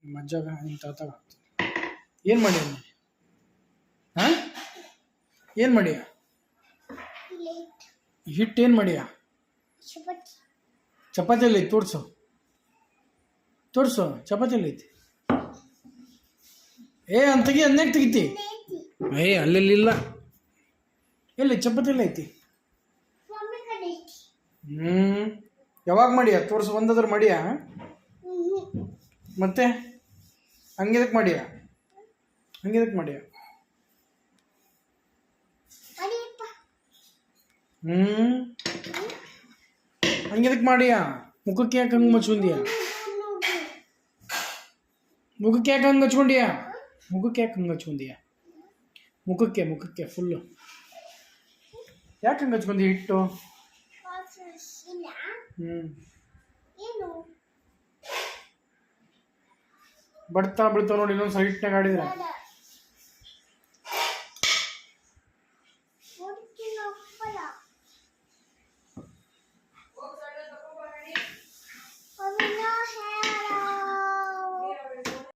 ಮಜ್ಜಾಗ ನಿಮ್ಮ ತಾತ ಏನು ಮಾಡಿ ಹಾಂ ಏನು ಮಾಡಿಯ ಹಿಟ್ಟು ಏನು ಮಾಡಿಯ ಚಪಾತಿಯಲ್ಲಿ ಐತಿ ತೋರ್ಸು ಚಪಾತಿಯಲ್ಲಿ ಐತಿ ಅಂತಗಿ ಅಂದ್ಯಾಗ ತೆಗಿತಿ ಅಲ್ಲೆಲ್ಲಿಲ್ಲ ಎಲ್ಲಿ ಚಪಾತಿಯಲ್ಲಿ ಐತಿ ಯಾವಾಗ ಮಾಡಿಯ ತೋರ್ಸು ಒಂದಾದ್ರೂ ಮಾಡಿಯ ಮತ್ತೆ ಹಂಗೆದಕ್ಕೆ ಮಾಡಿಯ ಹಂಗೆದಕ್ಕೆ ಮಾಡಿಯ ಮುಖಕ್ಕೆ ಯಾಕೆ ಹಂಗೆ ಮಚ್ಕೊಂಡಿಯ ಮುಖಕ್ಕೆ ಯಾಕೆ ಹಂಗೆ ಹಚ್ಕೊಂಡಿಯ ಮುಖಕ್ಕೆ ಫುಲ್ಲು ಯಾಕೆ ಹಂಗೆ ಹಚ್ಕೊಂಡಿ ಹಿಟ್ಟು ಬರ್ತಾ ನೋಡಿ ಇನ್ನೊಂದು ಹಿಟ್ಟಿನಾಗ ಆಡಿದ್ರೆ